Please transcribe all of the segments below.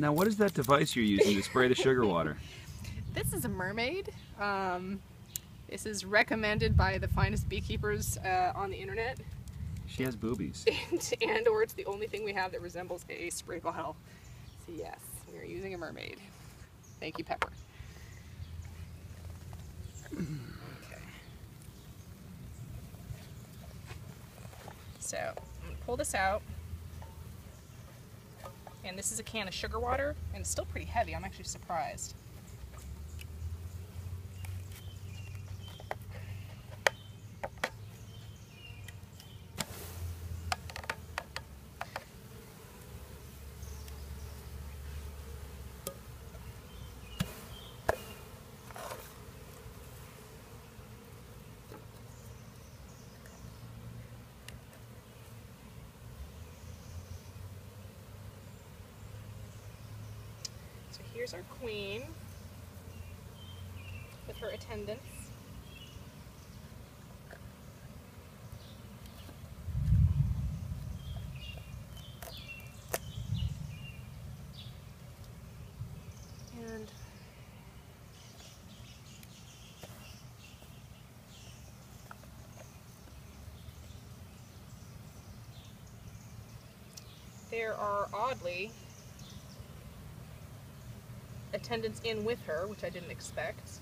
Now, what is that device you're using to spray the sugar water? This is a mermaid. This is recommended by the finest beekeepers on the internet. She has boobies. And or it's the only thing we have that resembles a spray bottle. So yes, we are using a mermaid. Thank you, Pepper. Okay. So I'm gonna pull this out. And this is a can of sugar water, and it's still pretty heavy. I'm actually surprised. So here's our queen with her attendants. And there are oddly attendants in with her, which I didn't expect.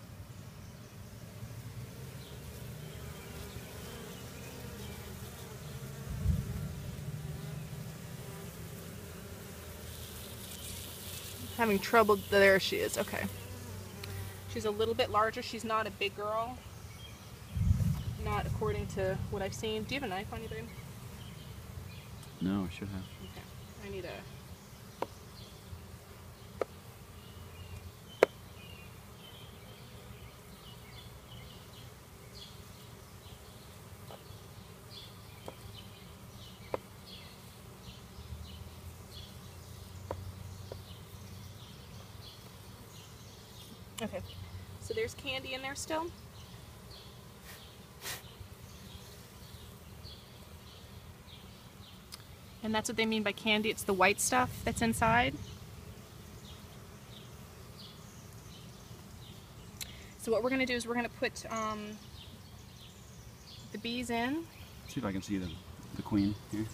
Having trouble, there she is, okay. She's a little bit larger, she's not a big girl. Not according to what I've seen. Do you have a knife on you, babe? No, I should have. Okay, I need a... Okay, so there's candy in there still. And that's what they mean by candy. It's the white stuff that's inside. So what we're going to do is we're going to put the bees in. See if I can see the queen here.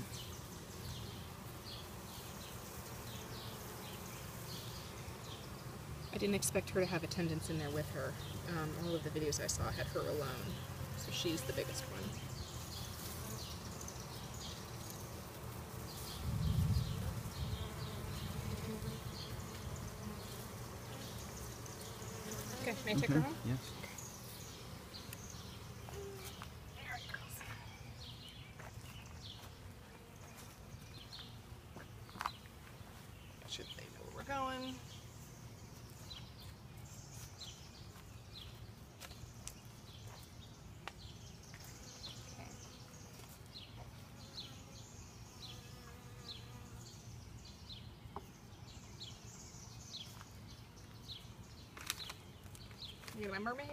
I didn't expect her to have attendants in there with her. All of the videos I saw had her alone. So she's the biggest one. Okay, may I take her home? Yes. Alright, girls. Should they know where we're going? You got my mermaid?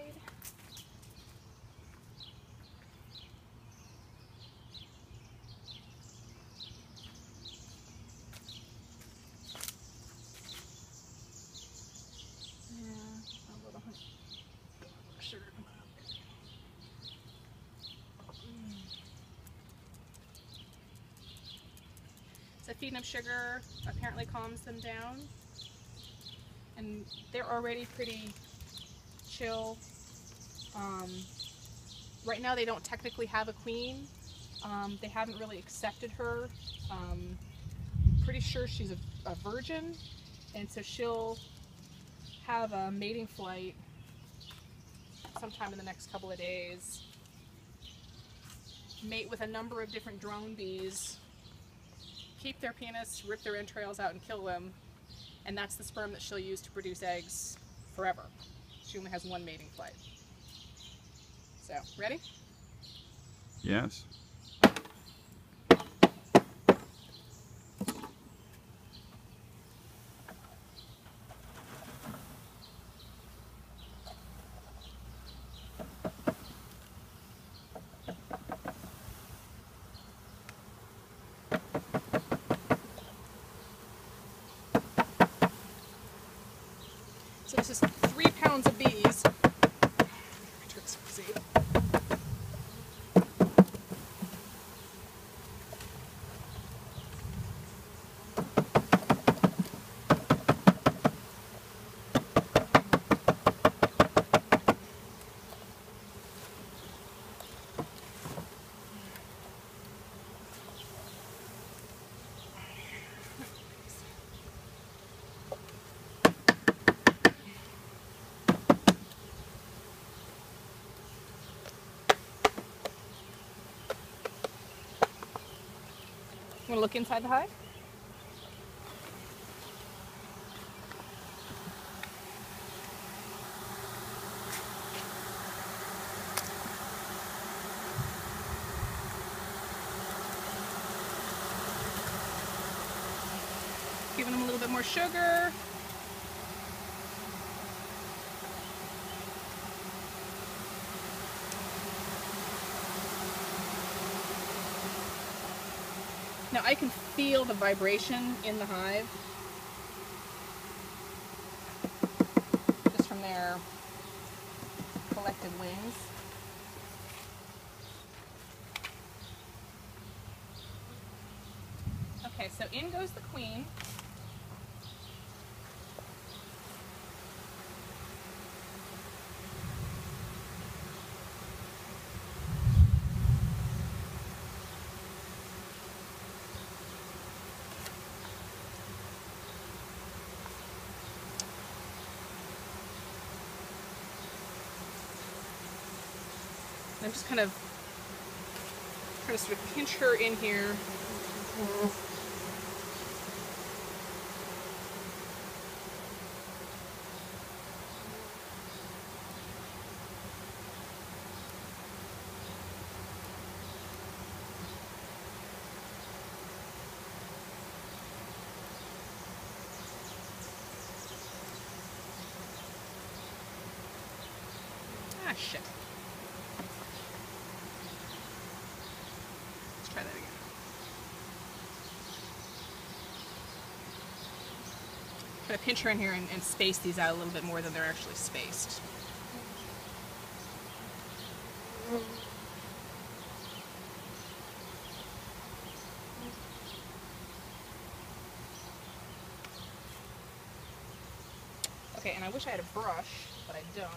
Yeah, a little sugar come out there. So feeding them sugar apparently calms them down. And they're already pretty chill. Right now they don't technically have a queen. They haven't really accepted her. Pretty sure she's a virgin, and so she'll have a mating flight sometime in the next couple of days. Mate with a number of different drone bees, keep their penis, rip their entrails out and kill them, and that's the sperm that she'll use to produce eggs forever. She only has one mating flight. So, ready? Yes. This is 3 pounds of bees. Want to look inside the hive? Giving them a little bit more sugar. Now I can feel the vibration in the hive just from their collected wings. Okay, so in goes the queen. I'm just kind of trying to sort of pinch her in here. Ah, shit. Try that again. Try to pinch her in here and space these out a little bit more than they're actually spaced. Okay, and I wish I had a brush, but I don't.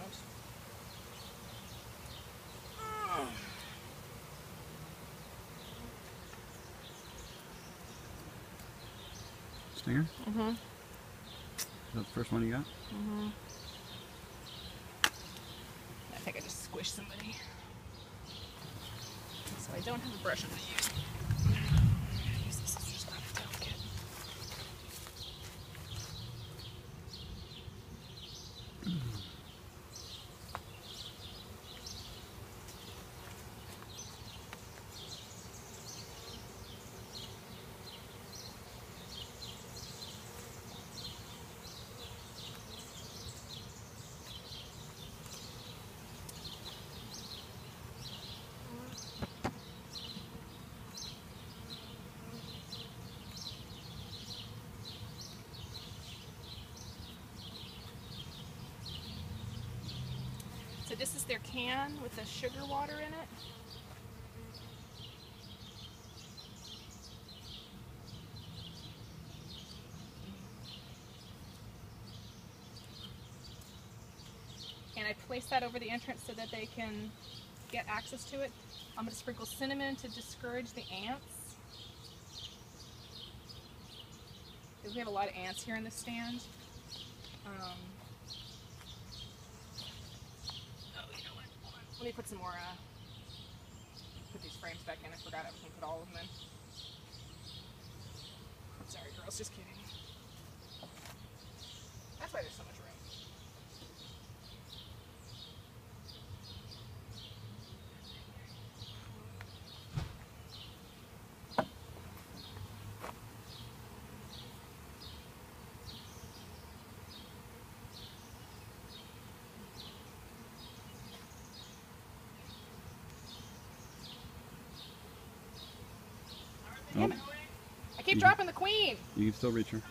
Stinger? Mm-hmm. Is that the first one you got? Mm-hmm. I think I just squished somebody. So I don't have a brush I'm going to use. Use this, it's just not delicate. So this is their can with the sugar water in it. And I place that over the entrance so that they can get access to it. I'm going to sprinkle cinnamon to discourage the ants. Because we have a lot of ants here in the stand. Let me put some more, put these frames back in. I forgot I was going to put all of them in. I'm sorry, girls, just kidding. That's why there's so much room. Damn it. I keep dropping the queen. You can still reach her.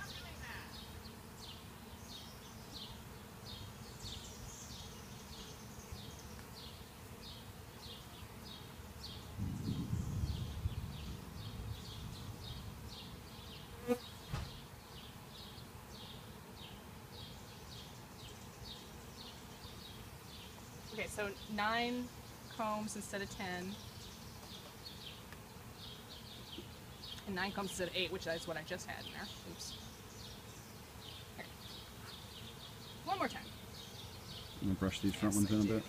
Okay, so 9 combs instead of 10. And 9 combs instead of 8, which is what I just had in there. Oops. Okay. One more time. I'm gonna brush these front ones in a bit.